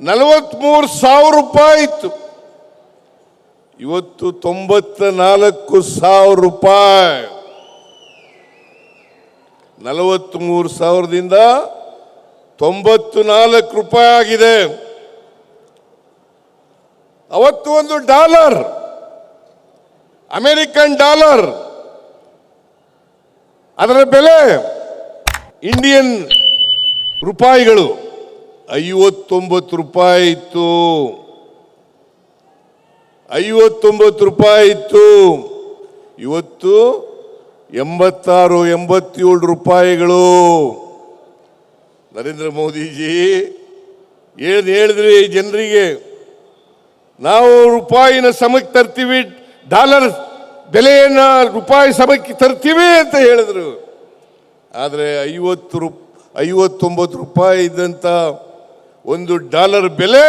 43,000 ಇತ್ತು. ಇವತ್ತು 94,000 43,000ದಿಂದ 94 ಆಗಿದೆ. ಅವತ್ತು ಒಂದು ಡಾಲರ್, ಅಮೆರಿಕನ್ ಡಾಲರ್, ಅದರ ಬೆಲೆ ಇಂಡಿಯನ್ ರೂಪಾಯಿಗಳು 59 ರೂಪಾಯಿ ಇತ್ತು. 59 ರೂಪಾಯಿ ಇತ್ತು. ಇವತ್ತು 86, 87 ರೂಪಾಯಿಗಳು. ನರೇಂದ್ರ ಮೋದಿಜಿ ಹೇಳಿದ್ರಿ ಜನರಿಗೆ, ನಾವು ರೂಪಾಯಿನ ಸಮಕ್ಕೆ ತರ್ತೀವಿ, ಡಾಲರ್ ಬೆಲೆಯನ್ನ ರೂಪಾಯಿ ಸಮಕ್ಕೆ ತರ್ತೀವಿ ಅಂತ ಹೇಳಿದ್ರು. ಆದರೆ 59 ರೂಪಾಯಿ ಇದ್ದಂಥ ಒಂದು ಡಾಲರ್ ಬೆಲೆ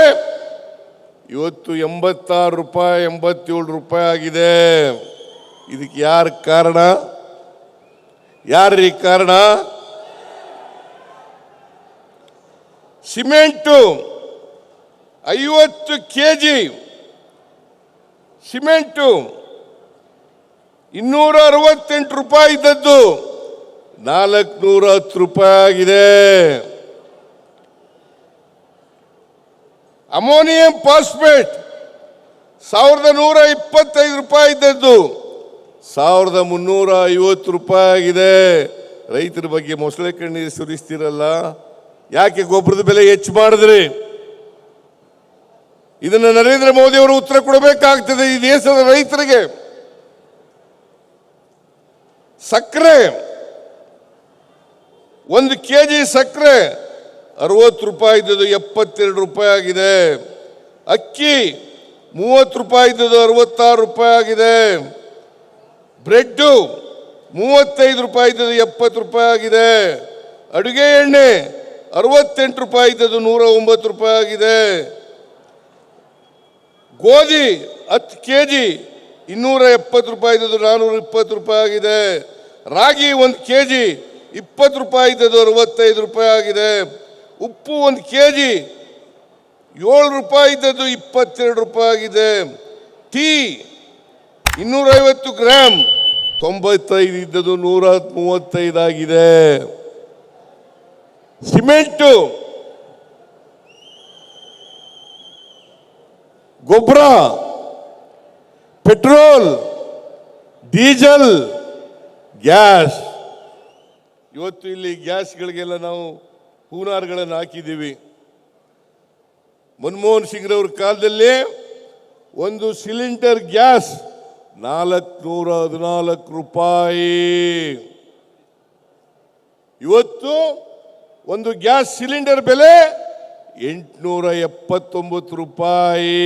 ಇವತ್ತು 86 ರೂಪಾಯಿ, 87 ರೂಪಾಯಿ ಆಗಿದೆ. ಇದಕ್ಕೆ ಯಾರ ಕಾರಣ? ಯಾರ್ರೀ ಕಾರಣ? ಸಿಮೆಂಟು 50 kg ಸಿಮೆಂಟು 268 ರೂಪಾಯಿ ಇದ್ದದ್ದು 410 ರೂಪಾಯಿ ಆಗಿದೆ. ಅಮೋನಿಯಂ ಫಾಸ್ಫೇಟ್ 1125 ರೂಪಾಯಿ ಇದ್ದದ್ದು 1350 ರೂಪಾಯಿ ಆಗಿದೆ. ರೈತರ ಬಗ್ಗೆ ಮೊಸಳೆ ಕಣ್ಣೀರು ಸುರಿಸ್ತಿರಲ್ಲ, ಯಾಕೆ ಗೊಬ್ಬರದ ಬೆಲೆ ಹೆಚ್ಚು ಮಾಡಿದ್ರಿ? ಇದನ್ನು ನರೇಂದ್ರ ಮೋದಿ ಅವರು ಉತ್ತರ ಕೊಡಬೇಕಾಗ್ತದೆ ಈ ದೇಶದ ರೈತರಿಗೆ. ಸಕ್ಕರೆ 1 kg ಸಕ್ಕರೆ 60 ರೂಪಾಯಿ ಇದ್ದದ್ದು 72 ರೂಪಾಯಿ ಆಗಿದೆ. ಅಕ್ಕಿ 30 ರೂಪಾಯಿ ಇದ್ದದ್ದು 66 ರೂಪಾಯಿ ಆಗಿದೆ. ಬ್ರೆಡ್ಡು 35 ರೂಪಾಯಿ ಇದ್ದದ್ದು 70 ರೂಪಾಯಿ ಆಗಿದೆ. ಅಡುಗೆ ಎಣ್ಣೆ 68 ರೂಪಾಯಿ ಇದ್ದದ್ದು 109 ರೂಪಾಯಿ ಆಗಿದೆ. ಗೋಧಿ 10 kg 270 ರೂಪಾಯಿ ಇದ್ದದ್ದು 420 ರೂಪಾಯಿ ಆಗಿದೆ. ರಾಗಿ 1 kg 20 ರೂಪಾಯಿ ಇದ್ದದ್ದು 65 ರೂಪಾಯಿ ಆಗಿದೆ. ಉಪ್ಪು 1 kg 7 ರೂಪಾಯಿ ಇದ್ದದ್ದು 22 ರೂಪಾಯಿ ಆಗಿದೆ. ಟೀ 250 ಗ್ರಾಂ 95 ಇದ್ದದ್ದು 135 ಆಗಿದೆ. ಸಿಮೆಂಟು, ಗೊಬ್ಬರ, ಪೆಟ್ರೋಲ್, ಡೀಸೆಲ್, ಗ್ಯಾಸ್. ಇವತ್ತು ಇಲ್ಲಿ ಗ್ಯಾಸ್ಗಳಿಗೆಲ್ಲ ನಾವು ಹೂನಾರ್ಗಳನ್ನು ಹಾಕಿದ್ದೀವಿ. ಮನಮೋಹನ್ ಸಿಂಗ್ರವ್ರ ಕಾಲದಲ್ಲಿ ಒಂದು ಸಿಲಿಂಡರ್ ಗ್ಯಾಸ್ 414 ರೂಪಾಯಿ. ಇವತ್ತು ಒಂದು ಗ್ಯಾಸ್ ಸಿಲಿಂಡರ್ ಬೆಲೆ 879 ರೂಪಾಯಿ.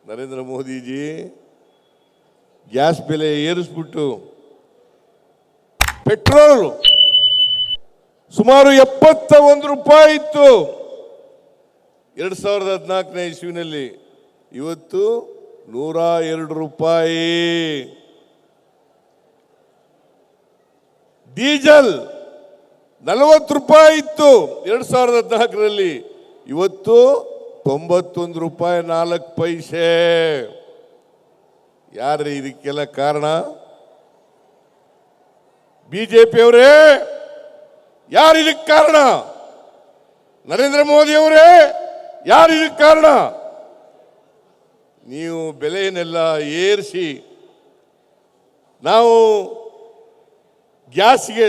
ನರೇಂದ್ರ ಮೋದಿಜಿ ಗ್ಯಾಸ್ ಬೆಲೆ ಏರಿಸ್ಬಿಟ್ಟು ಪೆಟ್ರೋಲ್ ಸುಮಾರು 71 ರೂಪಾಯಿ ಇತ್ತು 2014ನೇ ಇಸ್ವಿನಲ್ಲಿ. ಇವತ್ತು 102 ರೂಪಾಯಿ. ಡೀಸೆಲ್ 40 ರೂಪಾಯಿ ಇತ್ತು 2014ರಲ್ಲಿ. ಇವತ್ತು 91 ರೂಪಾಯಿ 4 ಪೈಸೆ. ಯಾರ್ರೀ ಇದಕ್ಕೆಲ್ಲ ಕಾರಣ? ಬಿಜೆಪಿಯವರೇ, ಯಾರು ಇದಕ್ಕೆ ಕಾರಣ? ನರೇಂದ್ರ ಮೋದಿ ಅವರೇ, ಯಾರು ಇದಕ್ಕೆ ಕಾರಣ? ನೀವು ಬೆಲೆಯನ್ನೆಲ್ಲ ಏರಿಸಿ, ನಾವು ಗ್ಯಾಸ್ಗೆ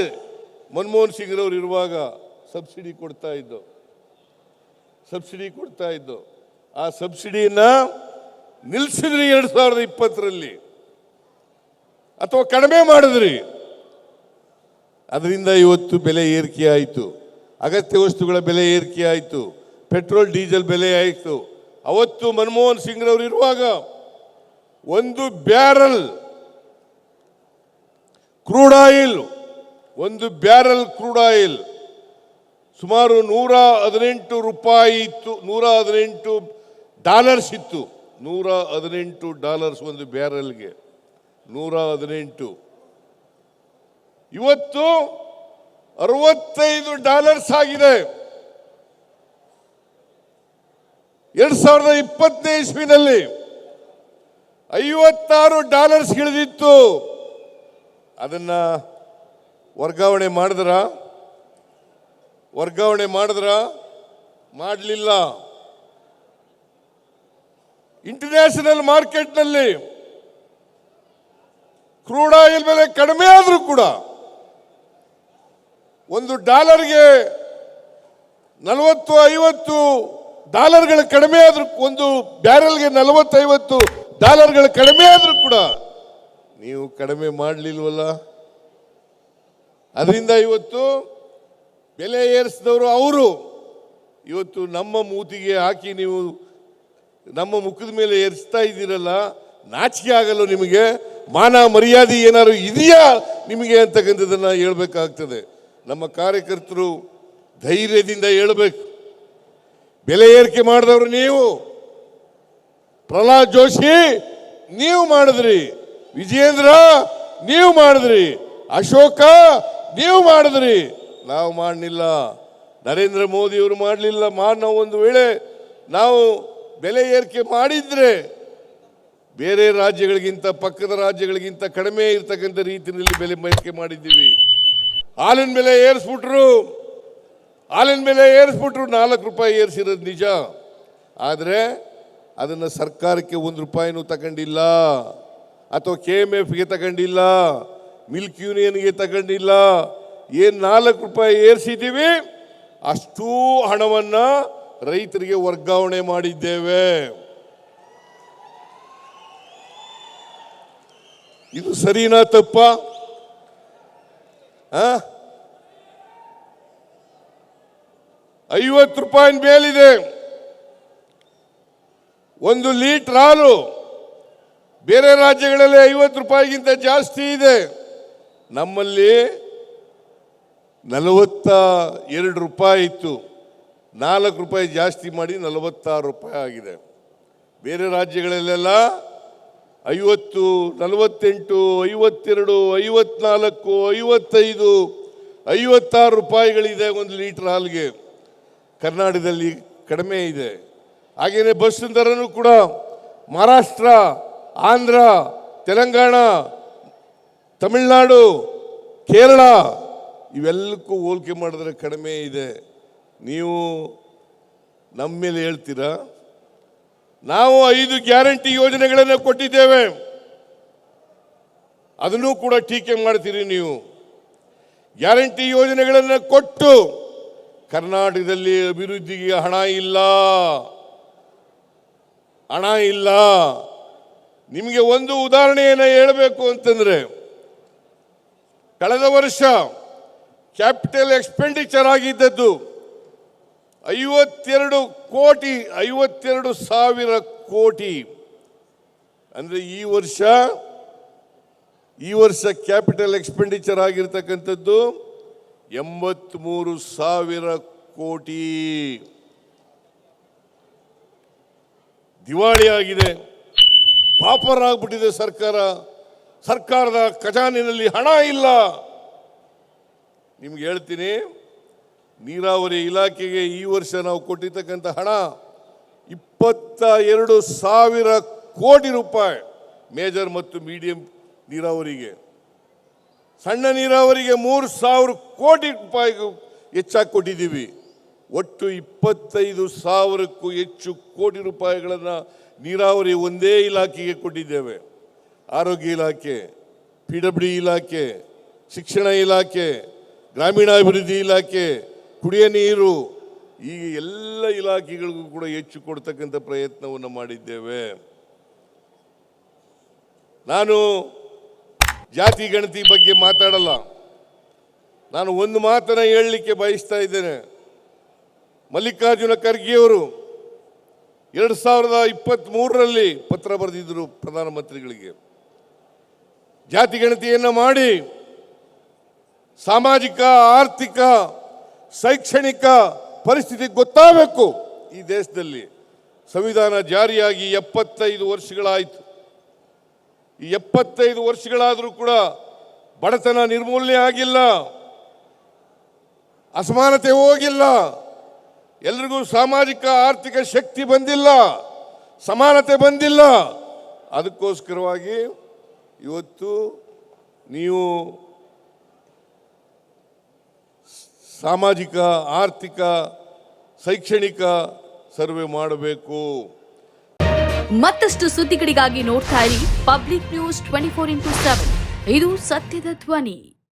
ಮನಮೋಹನ್ ಸಿಂಗ್ರವ್ರು ಇರುವಾಗ ಸಬ್ಸಿಡಿ ಕೊಡ್ತಾ ಇದ್ದು ಆ ಸಬ್ಸಿಡಿಯನ್ನ ನಿಲ್ಲಿಸಿದ್ರಿ 2020ರಲ್ಲಿ, ಅಥವಾ ಕಡಿಮೆ ಮಾಡಿದ್ರಿ. ಅದರಿಂದ ಇವತ್ತು ಬೆಲೆ ಏರಿಕೆ ಆಯಿತು. ಅಗತ್ಯ ವಸ್ತುಗಳ ಬೆಲೆ ಏರಿಕೆ ಆಯಿತು. ಪೆಟ್ರೋಲ್ ಡೀಸೆಲ್ ಬೆಲೆ ಆಯಿತು. ಅವತ್ತು ಮನಮೋಹನ್ ಸಿಂಗ್ರವ್ರು ಇರುವಾಗ 1 ಬ್ಯಾರಲ್ ಕ್ರೂಡ್ ಆಯಿಲ್ ಸುಮಾರು 118 ರೂಪಾಯಿ ಇತ್ತು. $118 ಇತ್ತು. $118 ಒಂದು ಬ್ಯಾರಲ್ಗೆ 118. ಇವತ್ತು $65 ಆಗಿದೆ. 2020ನೇ ಇಸ್ವಿನಲ್ಲಿ $56 ಇಳಿದಿತ್ತು. ಅದನ್ನ ವರ್ಗಾವಣೆ ಮಾಡಿದ್ರ ಮಾಡಲಿಲ್ಲ. ಇಂಟರ್ನ್ಯಾಷನಲ್ ಮಾರ್ಕೆಟ್ನಲ್ಲಿ ಕ್ರೂಡ್ ಆಯಿಲ್ ಬೆಲೆ ಕಡಿಮೆ ಆದರೂ ಕೂಡ $1ಗೆ 40-50 ಕಡಿಮೆ ಆದ್ರೂ, ಒಂದು ಬ್ಯಾರೆಲ್ಗೆ 40-50 ಕಡಿಮೆ ಆದ್ರೂ ಕೂಡ ನೀವು ಕಡಿಮೆ ಮಾಡಲಿಲ್ವಲ್ಲ. ಅದರಿಂದ ಇವತ್ತು ಬೆಲೆ ಏರಿಸಿದವರು ಅವರು ಇವತ್ತು ನಮ್ಮ ಮೂತಿಗೆ ಹಾಕಿ ನೀವು ನಮ್ಮ ಮುಖದ ಮೇಲೆ ಏರಿಸ್ತಾ ಇದ್ದೀರಲ್ಲ. ನಾಚಿಕೆ ಆಗಲ್ಲ ನಿಮಗೆ? ಮಾನ ಮರ್ಯಾದೆ ಏನಾದ್ರು ಇದೆಯಾ ನಿಮಗೆ ಅಂತಕ್ಕಂಥದ್ದನ್ನ ಹೇಳ್ಬೇಕಾಗ್ತದೆ. ನಮ್ಮ ಕಾರ್ಯಕರ್ತರು ಧೈರ್ಯದಿಂದ ಹೇಳಬೇಕು. ಬೆಲೆ ಏರಿಕೆ ಮಾಡಿದವರು ನೀವು, ಪ್ರಹ್ಲಾದ್ ಜೋಶಿ ನೀವು ಮಾಡಿದ್ರಿ, ವಿಜಯೇಂದ್ರ ನೀವು ಮಾಡಿದ್ರಿ, ಅಶೋಕ ನೀವು ಮಾಡಿದ್ರಿ, ನಾವು ಮಾಡಲಿಲ್ಲ. ನರೇಂದ್ರ ಮೋದಿ ಅವರು ಮಾಡಲಿಲ್ಲ. ನಾವು ಒಂದು ವೇಳೆ ನಾವು ಬೆಲೆ ಏರಿಕೆ ಮಾಡಿದ್ರೆ ಬೇರೆ ರಾಜ್ಯಗಳಿಗಿಂತ, ಪಕ್ಕದ ರಾಜ್ಯಗಳಿಗಿಂತ ಕಡಿಮೆ ಇರ್ತಕ್ಕಂಥ ರೀತಿಯಲ್ಲಿ ಬೆಲೆ ಏರಿಕೆ ಮಾಡಿದ್ದೀವಿ. ಹಾಲಿನ ಬೆಲೆ ಏರಿಸ್ಬಿಟ್ರು, $4 ಏರಿಸಿರೋದು ನಿಜ. ಆದರೆ ಅದನ್ನು ಸರ್ಕಾರಕ್ಕೆ $1 ತಗೊಂಡಿಲ್ಲ, ಅಥವಾ KMFಗೆ ತಗೊಂಡಿಲ್ಲ, ಮಿಲ್ಕ್ ಯೂನಿಯನ್ಗೆ ತಗೊಂಡಿಲ್ಲ. ಏನು $4 ಏರಿಸಿದ್ದೀವಿ ಅಷ್ಟೂ ಹಣವನ್ನು ರೈತರಿಗೆ ವರ್ಗಾವಣೆ ಮಾಡಿದ್ದೇವೆ. ಇದು ಸರಿನಾ ತಪ್ಪ? $50 ಮೇಲಿದೆ 1 ಲೀಟರ್ ಹಾಲು. ಬೇರೆ ರಾಜ್ಯಗಳಲ್ಲಿ $50ಗಿಂತ ಜಾಸ್ತಿ ಇದೆ. ನಮ್ಮಲ್ಲಿ $42 ಇತ್ತು, $4 ಜಾಸ್ತಿ ಮಾಡಿ $46 ಆಗಿದೆ. ಬೇರೆ ರಾಜ್ಯಗಳಲ್ಲೆಲ್ಲ 50, 48, 52, 54, 55, $56 1 ಲೀಟರ್ ಹಾಲಿಗೆ. ಕರ್ನಾಟಕದಲ್ಲಿ ಕಡಿಮೆ ಇದೆ. ಹಾಗೇನೆ ಬಸ್ ದರನೂ ಕೂಡ ಮಹಾರಾಷ್ಟ್ರ, ಆಂಧ್ರ, ತೆಲಂಗಾಣ, ತಮಿಳುನಾಡು, ಕೇರಳ ಇವೆಲ್ಲಕ್ಕೂ ಹೋಲಿಕೆ ಮಾಡಿದ್ರೆ ಕಡಿಮೆ ಇದೆ. ನೀವು ನಮ್ಮ ಮೇಲೆ ಹೇಳ್ತೀರಾ? ನಾವು 5 ಗ್ಯಾರಂಟಿ ಯೋಜನೆಗಳನ್ನು ಕೊಟ್ಟಿದ್ದೇವೆ, ಅದನ್ನು ಕೂಡ ಟೀಕೆ ಮಾಡ್ತೀರಿ ನೀವು. ಗ್ಯಾರಂಟಿ ಯೋಜನೆಗಳನ್ನು ಕೊಟ್ಟು ಕರ್ನಾಟಕದಲ್ಲಿ ಅಭಿವೃದ್ಧಿಗೆ ಹಣ ಇಲ್ಲ. ನಿಮಗೆ ಒಂದು ಉದಾಹರಣೆಯನ್ನು ಹೇಳಬೇಕು ಅಂತಂದ್ರೆ, ಕಳೆದ ವರ್ಷ ಕ್ಯಾಪಿಟಲ್ ಎಕ್ಸ್ಪೆಂಡಿಚರ್ ಆಗಿದ್ದದ್ದು 52,000 ಕೋಟಿ. ಅಂದ್ರೆ ಈ ವರ್ಷ ಕ್ಯಾಪಿಟಲ್ ಎಕ್ಸ್ಪೆಂಡಿಚರ್ ಆಗಿರ್ತಕ್ಕಂಥದ್ದು 83,000 ಕೋಟಿ. ದಿವಾಳಿ ಆಗಿದೆ, ಪಾಪರ್ ಆಗ್ಬಿಟ್ಟಿದೆ ಸರ್ಕಾರದ ಖಜಾನಿನಲ್ಲಿ ಹಣ ಇಲ್ಲ. ನಿಮ್ಗೆ ಹೇಳ್ತೀನಿ, ನೀರಾವರಿ ಇಲಾಖೆಗೆ ಈ ವರ್ಷ ನಾವು ಕೊಟ್ಟಿರ್ತಕ್ಕಂಥ ಹಣ 22,000 ಕೋಟಿ ರೂಪಾಯಿ. ಮೇಜರ್ ಮತ್ತು ಮೀಡಿಯಂ ನೀರಾವರಿಗೆ, ಸಣ್ಣ ನೀರಾವರಿಗೆ 3,000 ಕೋಟಿ ರೂಪಾಯಿಗೂ ಹೆಚ್ಚಾಗಿ ಕೊಟ್ಟಿದ್ದೀವಿ. ಒಟ್ಟು 25,000ಕ್ಕೂ ಹೆಚ್ಚು ಕೋಟಿ ರೂಪಾಯಿಗಳನ್ನು ನೀರಾವರಿ ಒಂದೇ ಇಲಾಖೆಗೆ ಕೊಟ್ಟಿದ್ದೇವೆ. ಆರೋಗ್ಯ ಇಲಾಖೆ, PWD ಇಲಾಖೆ, ಶಿಕ್ಷಣ ಇಲಾಖೆ, ಗ್ರಾಮೀಣಾಭಿವೃದ್ಧಿ ಇಲಾಖೆ, ಕುಡಿಯ ನೀರು, ಈ ಎಲ್ಲ ಇಲಾಖೆಗಳಿಗೂ ಕೂಡ ಹೆಚ್ಚು ಕೊಡ್ತಕ್ಕಂಥ ಪ್ರಯತ್ನವನ್ನು ಮಾಡಿದ್ದೇವೆ. ನಾನು ಜಾತಿ ಗಣತಿ ಬಗ್ಗೆ ಮಾತಾಡಲ್ಲ. ನಾನು ಒಂದು ಮಾತನ್ನ ಹೇಳಲಿಕ್ಕೆ ಬಯಸ್ತಾ ಇದ್ದೇನೆ. ಮಲ್ಲಿಕಾರ್ಜುನ ಖರ್ಗೆಯವರು 2023ರಲ್ಲಿ ಪತ್ರ ಬರೆದಿದ್ದರು ಪ್ರಧಾನಮಂತ್ರಿಗಳಿಗೆ. ಜಾತಿ ಗಣತಿಯನ್ನು ಮಾಡಿ ಸಾಮಾಜಿಕ, ಆರ್ಥಿಕ, ಶೈಕ್ಷಣಿಕ ಪರಿಸ್ಥಿತಿ ಗೊತ್ತಾಗಬೇಕು. ಈ ದೇಶದಲ್ಲಿ ಸಂವಿಧಾನ ಜಾರಿಯಾಗಿ 75 ವರ್ಷಗಳಾಯಿತು. ಈ 75 ವರ್ಷಗಳಾದರೂ ಕೂಡ ಬಡತನ ನಿರ್ಮೂಲನೆ ಆಗಿಲ್ಲ, ಅಸಮಾನತೆ ಹೋಗಿಲ್ಲ, ಎಲ್ರಿಗೂ ಸಾಮಾಜಿಕ ಆರ್ಥಿಕ ಶಕ್ತಿ ಬಂದಿಲ್ಲ, ಸಮಾನತೆ ಬಂದಿಲ್ಲ. ಅದಕ್ಕೋಸ್ಕರವಾಗಿ ಇವತ್ತು ನೀವು ಸಾಮಾಜಿಕ ಆರ್ಥಿಕ ಶೈಕ್ಷಣಿಕ ಸರ್ವೆ ಮಾಡಬೇಕು. ಮತ್ತಷ್ಟು ಸುದ್ದಿಗಳಿಗಾಗಿ ನೋಡ್ತಾ ಇರಿ ಪಬ್ಲಿಕ್ ನ್ಯೂಸ್ 24x7. ಇದು ಸತ್ಯದ ಧ್ವನಿ.